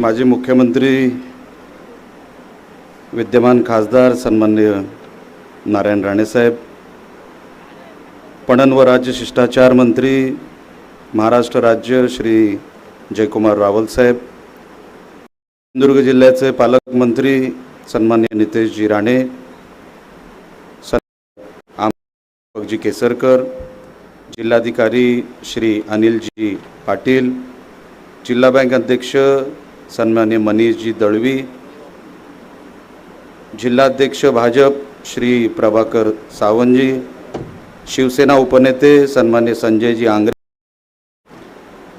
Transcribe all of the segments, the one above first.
माजी मुख्यमंत्री विद्यमान खासदार सन्माननीय नारायण राणे साहेब, पणन व राज्य शिष्टाचार मंत्री महाराष्ट्र राज्य श्री जयकुमार रावल साहेब, सिंधुदुर्ग जिल्ह्याचे पालकमंत्री सन्माननीय नितेशजी राणे, जी केसरकर, जिल्हाधिकारी श्री अनिलजी पाटील, जिल्हा बँक अध्यक्ष सन्माननीय मनीषजी दळवी, जिल्हाध्यक्ष भाजप श्री प्रभाकर सावंतजी, शिवसेना उपनेते सन्मान्य संजयजी आंग्रे,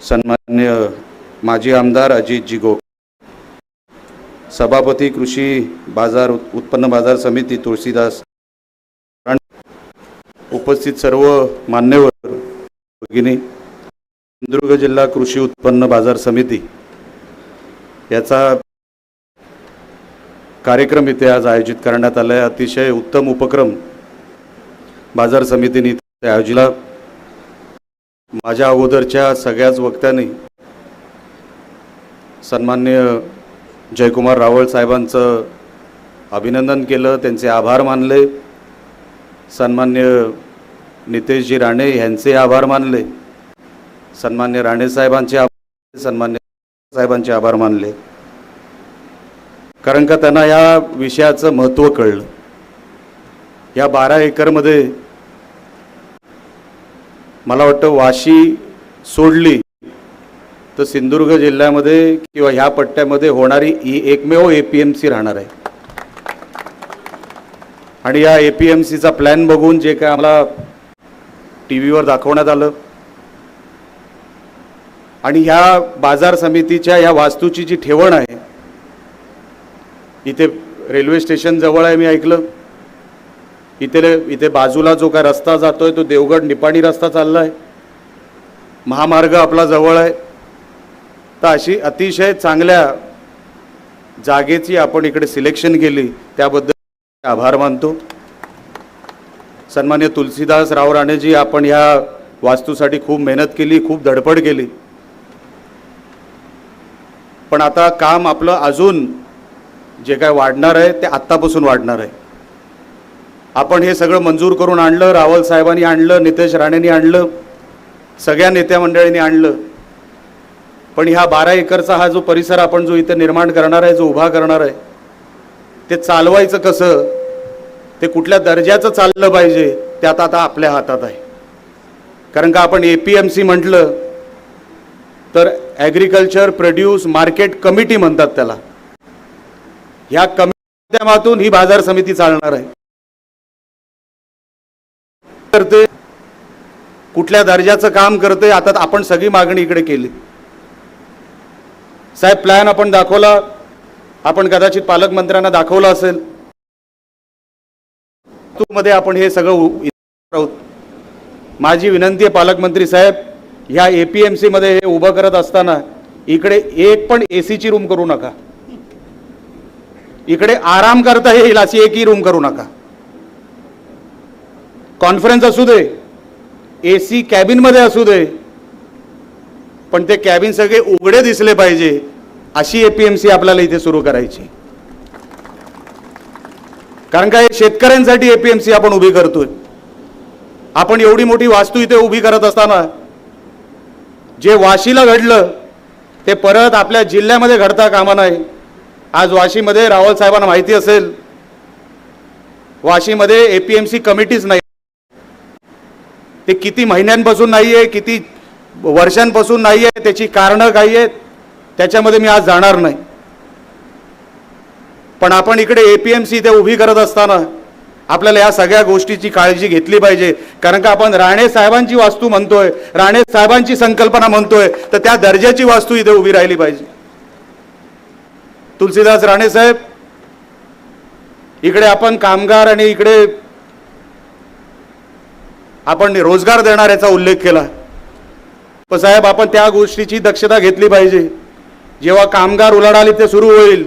सन्मान्य माजी आमदार अजितजी गोप, सभापती कृषी बाजार उत्पन्न बाजार समिती तुळशीदास, उपस्थित सर्व मान्यवर भगिनी, सिंधुदुर्ग जिल्हा कृषी उत्पन्न बाजार समिती याचा कार्यक्रम इथे आज आयोजित करण्यात आला आहे। अतिशय उत्तम उपक्रम बाजार समितीने इथे आयोजिला। माझ्या अगोदरच्या सगळ्याच वक्त्यांनी सन्माननीय जयकुमार रावळ साहेबांचं अभिनंदन केलं, त्यांचे आभार मानले, सन्माननीय नितेशजी राणे यांचे आभार मानले, सन्मान्य राणे साहेबांचे सन्मान्य साहेबांचे आभार मानले, कारण का त्यांना या विषयाचं महत्त्व कळलं। या 12 एकरमध्ये मला वाटतं वाशी सोडली तर सिंधुदुर्ग जिल्ह्यामध्ये किंवा ह्या पट्ट्यामध्ये होणारी ही एकमेव APMC राहणार आहे। आणि या APMCचा प्लॅन बघून जे काय आम्हाला टीव्हीवर दाखवण्यात आलं आणि ह्या बाजार समितीच्या या वास्तूची जी ठेवण आहे, इथे रेल्वे स्टेशन जवळ आहे, मी ऐकलं इथे बाजूला जो काय रस्ता जातोय तो देवगड निपाणी रस्ता चालला आहे, महामार्ग आपला जवळ आहे, तर अशी अतिशय चांगल्या जागेची आपण इकडे सिलेक्शन केली, त्याबद्दल आभार मानतो। सन्मान्य तुलसीदास राव राणेजी, आपण ह्या वास्तूसाठी खूप मेहनत केली, खूप धडपड केली, पण आता काम आपलं अजून जे काय वाढणार आहे ते आत्तापासून वाढणार आहे। आपण हे सगळं मंजूर करून आणलं, रावल साहेबांनी आणलं, नितेश राणेंनी आणलं, सगळ्या नेत्या मंडळींनी आणलं, पण ह्या 12 एकरचा हा जो परिसर आपण जो इथे निर्माण करणार आहे, जो उभा करणार आहे, ते चालवायचं कसं, ते कुठल्या दर्जाचं चाललं पाहिजे, त्यात आता आपल्या हातात आहे। कारण का आपण APMC म्हटलं तर ॲग्रिकल्चर प्रोड्यूस मार्केट कमिटी म्हणतात त्याला। ह्या कमिटीच्या माध्यमातून ही बाजार समिती चालणार आहे। करते कुठल्या दर्जाचं काम करते, आता आपण सगळी मागणी इकडे केली। साहेब प्लॅन आपण दाखवला, आपण कदाचित पालकमंत्र्यांना दाखवला असेल, मध्ये आपण हे सगळं माझी विनंती आहे पालकमंत्री साहेब, ह्या APMC मध्ये हे उभं करत असताना इकडे एक पण AC ची रूम करू नका, इकडे आराम करता येईल अशी एकही रूम करू नका। कॉन्फरन्स असू दे, AC कॅबिन मध्ये असू दे, पण ते कॅबिन सगळे उघडे दिसले पाहिजे अशी APMC आपल्याला इथे सुरू करायची। कारण काय शेतकऱ्यांसाठी APMC आपण उभी करतोय। आपण एवढी मोठी वास्तू इथे उभी करत असताना जे वाशीला घडलं ते परत आपल्या जिल्ह्यामध्ये घडता कामा नये। आज वाशीमध्ये रावल साहेबांना माहिती असेल, वाशीमध्ये APMC कमिटीच नाही, ते किती महिन्यांपासून नाहीये, किती वर्षांपासून नाहीये, त्याची कारणं काय आहेत त्याच्यामध्ये मी आज जाणार नाही। पण आपण इकडे APMC इथे उभी करत असताना आपल्याला या सगळ्या गोष्टीची काळजी घेतली पाहिजे। कारण का आपण राणे साहेबांची वास्तू म्हणतोय, राणे साहेबांची संकल्पना म्हणतोय, तर त्या दर्जाची वास्तू इथे उभी राहिली पाहिजे। तुलसीदास राणे साहेब, इकडे आपण कामगार आणि इकडे आपण रोजगार देणार याचा उल्लेख केला, पण साहेब आपण त्या गोष्टीची दक्षता घेतली पाहिजे। जेव्हा कामगार उलाढाल इथे सुरू होईल,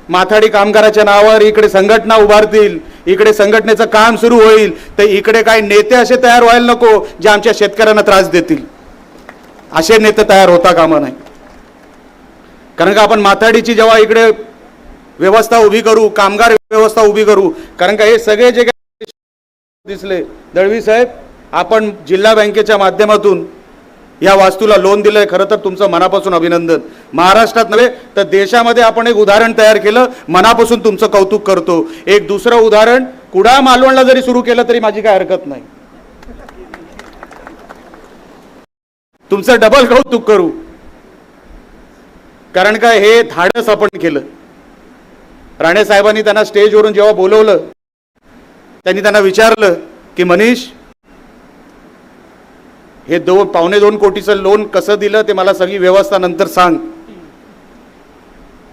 माथाडी कामगाराच्या नावावर इकडे संघटना उभारतील, इकडे संघटनेचं काम सुरू होईल, तर इकडे काही नेते असे तयार व्हायला नको जे आमच्या शेतकऱ्यांना त्रास देतील, असे नेते तयार होता कामा नाही। कारण का आपण माथाडीची जेव्हा इकडे व्यवस्था उभी करू, कामगार व्यवस्था उभी करू, कारण का हे सगळे जे काही दिसले, दळवी साहेब आपण जिल्हा बँकेच्या माध्यमातून या वास्तूला लोन दिलंय, खरं तर तुमचं मनापासून अभिनंदन. महाराष्ट्रात नव्हे तर देशामध्ये आपण एक उदाहरण तयार केलं, मनापासून तुमचं कौतुक करतो. एक दुसरं उदाहरण कुडाळ मालवणला जरी सुरू केलं तरी माझी काय हरकत नाही, तुमचं डबल कौतुक करू. कारण काय हे धाडस आपण केलं. राणे साहेबांनी त्यांना स्टेजवरून जेव्हा बोलवलं, त्यांनी त्यांना विचारलं की मनीष, हे 2.25 कोटीचं लोन कसं दिलं ते मला सगळी व्यवस्था नंतर सांग.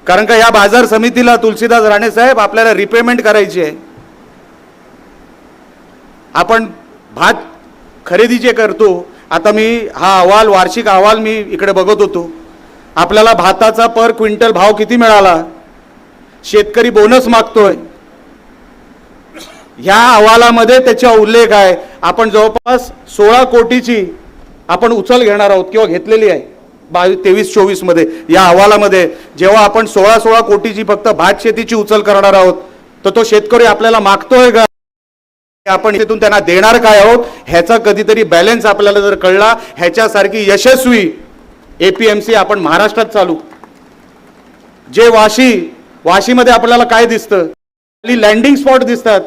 कारण का या बाजार समितीला तुलसीदास राणे साहेब आपल्याला रिपेमेंट करायची आहे. आपण भात खरेदी जे करतो, आता मी हा अहवाल, वार्षिक अहवाल मी इकडे बघत होतो, आपल्याला भाताचा पर क्विंटल भाव किती मिळाला, शेतकरी बोनस मागतोय, ह्या अहवालामध्ये त्याचा उल्लेख आहे. आपण जवळपास 16 कोटीची आपण उचल घेणार आहोत किंवा घेतलेली आहे 23-24 मध्ये. या अहवालामध्ये जेव्हा आपण 16 कोटीची फक्त भात शेतीची उचल करणार आहोत, तर तो शेतकरी आपल्याला मागतोय का, आपण इथून त्यांना देणार काय आहोत, ह्याचा कधीतरी बॅलन्स आपल्याला जर कळला, ह्याच्यासारखी यशस्वी एपीएमसी आपण महाराष्ट्रात चालू. जे वाशीमध्ये आपल्याला काय दिसतं, लँडिंग स्पॉट दिसतात,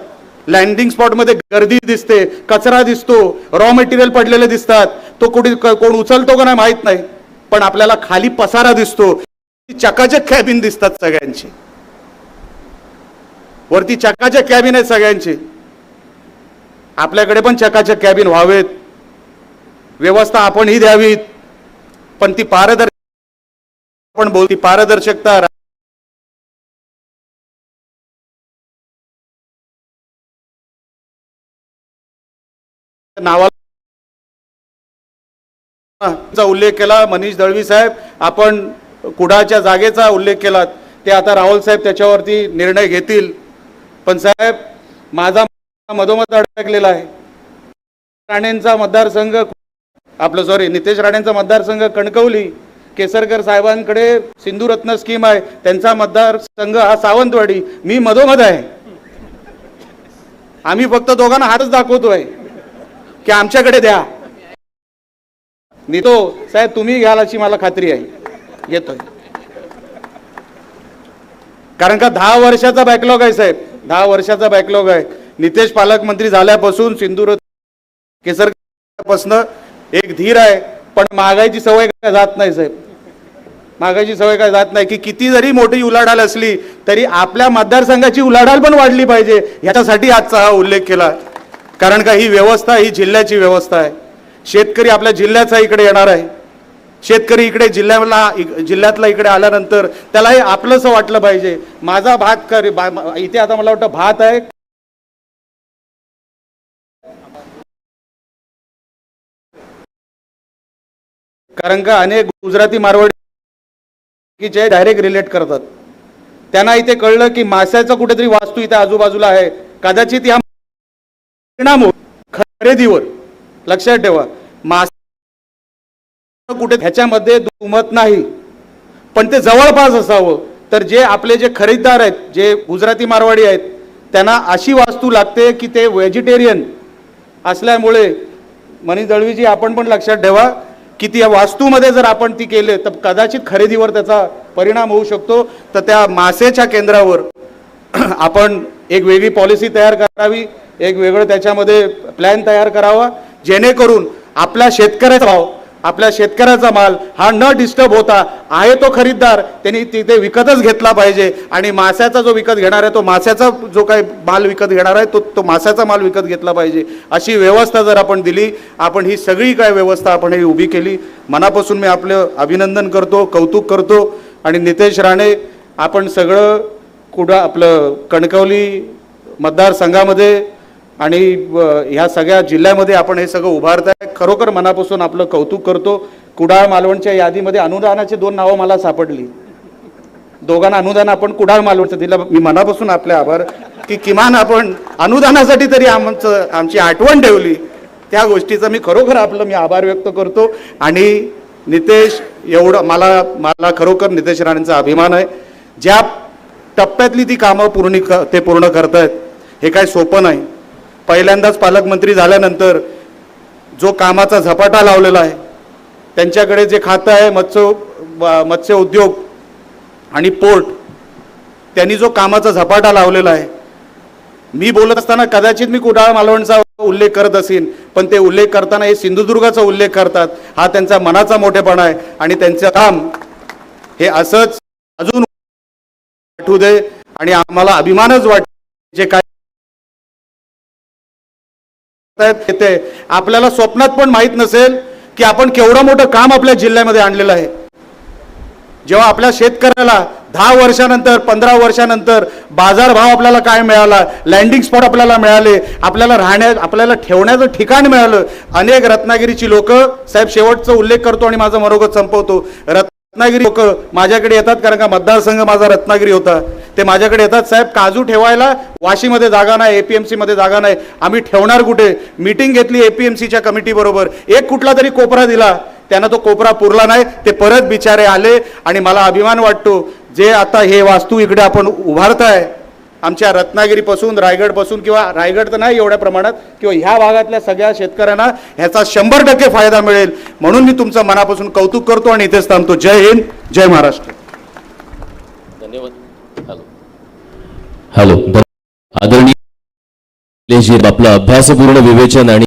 लँडिंग स्पॉटमध्ये गर्दी दिसते, कचरा दिसतो, रॉ मटेरियल पडलेले दिसतात, तो कोण उचलतो का नाही माहित नाही, पण आपल्याला खाली पसारा दिसतो. चकाचक कॅबिन दिसतात सगळ्यांची, वरती चकाचक कॅबिन आहेत सगळ्यांची. आपल्याकडे पण चकाचक कॅबिन व्हावेत, व्यवस्था आपणही द्यावीत, पण ती पारदर्शकता नावाचा उल्लेख केला मनीष दळवी साहेब, आपण कुडाळच्या जागेचा उल्लेख केला, ते आता राहुल साहेब त्याच्यावरती निर्णय घेतील. पण साहेब माझा मधोमध अडकलेला आहे. राणेंचा मतदारसंघ नितेश राणेंचा मतदारसंघ कणकवली, केसरकर साहेबांकडे सिंधुरत्न स्कीम आहे, त्यांचा मतदारसंघ हा सावंतवाडी, मी मधोमध आहे. आम्ही फक्त दोघांना हातच दाखवतोय की आमच्याकडे द्या. नितो साहेब तुम्ही घ्याल अशी मला खात्री आहे, घेतोय. कारण का 10 वर्षाचा बॅकलॉग आहे साहेब, 10 वर्षाचा बॅकलॉग आहे. नितेश पालकमंत्री झाल्यापासून केसरपासून एक धीर आहे, पण महागाईची सवय काय जात नाही साहेब, महागाईची सवय काय जात नाही. की किती जरी मोठी उलाढाल असली तरी आपल्या मतदारसंघाची उलाढाल पण वाढली पाहिजे, ह्याच्यासाठी आजचा हा उल्लेख केला. कारण का ही व्यवस्था ही जिल्ह्याची व्यवस्था आहे. शेतकरी आपल्या जिल्ह्याचा इकडे येणार आहे, शेतकरी इकडे जिल्ह्यातला इकडे आल्यानंतर त्याला हे आपलंसं वाटलं पाहिजे. माझा भात इथे आता मला वाटतं भात आहे, कारण का अनेक गुजराती मारवाडी डायरेक्ट रिलेट करतात. त्यांना इथे कळलं की माशाचा कुठेतरी वास्तू इथे आजूबाजूला आहे, कदाचित या परिणाम खरेदीवर. लक्षात ठेवा, मास कुठे ह्याच्यामध्ये दुमत नाही, पण ते जवळपास असावं. तर जे आपले जे खरेदीदार आहेत, जे गुजराती मारवाडी आहेत, त्यांना अशी वास्तू लागते की ते व्हेजिटेरियन असल्यामुळे. मनीष दळवीजी आपण पण लक्षात ठेवा की ती वास्तूमध्ये जर आपण ती केले तर कदाचित खरेदीवर त्याचा परिणाम होऊ शकतो. तर त्या मासेच्या केंद्रावर आपण एक वेगळी पॉलिसी तयार करावी, एक वेगळं त्याच्यामध्ये प्लॅन तयार करावा, जेणेकरून आपल्या शेतकऱ्याचा भाव, आपल्या शेतकऱ्याचा माल हा न डिस्टर्ब होता आहे तो खरीददार त्यांनी तिथे विकतच घेतला पाहिजे. आणि माशाचा जो विकत घेणार आहे तो माशाचा जो काही माल विकत घेणार आहे तो माशाचा माल विकत घेतला पाहिजे. अशी व्यवस्था जर आपण दिली, आपण ही सगळी काय व्यवस्था आपण ही उभी केली, मनापासून मी आपलं अभिनंदन करतो, कौतुक करतो. आणि नितेश राणे आपण सगळं आपलं कणकवली मतदारसंघामध्ये आणि ह्या सगळ्या जिल्ह्यामध्ये आपण हे सगळं उभारताय, खरोखर मनापासून आपलं कौतुक करतो. कुडाळ मालवणच्या यादीमध्ये अनुदानाचे 2 नावं मला सापडली, दोघांना अनुदान आपण कुडाळ मालवणचं दिलं. मी मनापासून आपले आभार की किमान आपण अनुदानासाठी तरी आमची आठवण ठेवली, त्या गोष्टीचा मी खरोखर मी आभार व्यक्त करतो. आणि नितेश एवढं मला खरोखर नितेश राणेंचा अभिमान आहे. ज्या टप्प्यातली ती कामं ते पूर्ण करतायत हे काय सोपं नाही. पहिल्यांदाच पालकमंत्री झाल्यानंतर जो कामाचा झपाटा लावलेला आहे, त्यांच्याकडे जे खातं आहे मत्स्य उद्योग आणि पोर्ट, त्यांनी जो कामाचा झपाटा लावलेला आहे, मी बोलत असताना कदाचित मी कुडाळ मालवणचा उल्लेख करत असेन, पण ते उल्लेख करताना हे सिंधुदुर्गाचा उल्लेख करतात. हा त्यांचा मनाचा मोठेपणा आहे आणि त्यांचं काम हे असंच अजून आठवू दे आणि आम्हाला अभिमानच वाटतो. जे काय ते आपल्याला स्वप्नात पण माहीत नसेल की आपण केवढं मोठं काम आपल्या जिल्ह्यामध्ये आणलेलं आहे. जेव्हा आपल्या शेतकऱ्याला 10 वर्षानंतर 15 वर्षानंतर बाजारभाव आपल्याला काय मिळाला, लँडिंग स्पॉट आपल्याला मिळाले, आपल्याला ठेवण्याचं ठिकाण मिळालं. अनेक रत्नागिरीची लोक, साहेब शेवटचा उल्लेख करतो आणि माझं मनोगत संपवतो, रत्नागिरी लोक माझ्याकडे येतात, कारण का मतदारसंघ माझा रत्नागिरी होता. ते माझ्याकडे येतात, साहेब काजू ठेवायला वाशीमध्ये जागा नाही, APMC मध्ये जागा नाही, आम्ही ठेवणार कुठे. मीटिंग घेतली APMCच्या कमिटी बरोबर, एक कुठला तरी कोपरा दिला, त्यांना तो कोपरा पुरला नाही, ते परत बिचारे आले. आणि मला अभिमान वाटतो जे आता हे वास्तू इकडे आपण उभारताय आमच्या रत्नागिरीपासून, रायगडपासून, किंवा रायगड तर नाही एवढ्या प्रमाणात, किंवा ह्या भागातल्या सगळ्या शेतकऱ्यांना ह्याचा 100% फायदा मिळेल. म्हणून मी तुमचं मनापासून कौतुक करतो आणि इथेच थांबतो. जय हिंद, जय महाराष्ट्र. धन्यवाद. हॅलो आदरणीय आपलं अभ्यासपूर्ण विवेचन आणि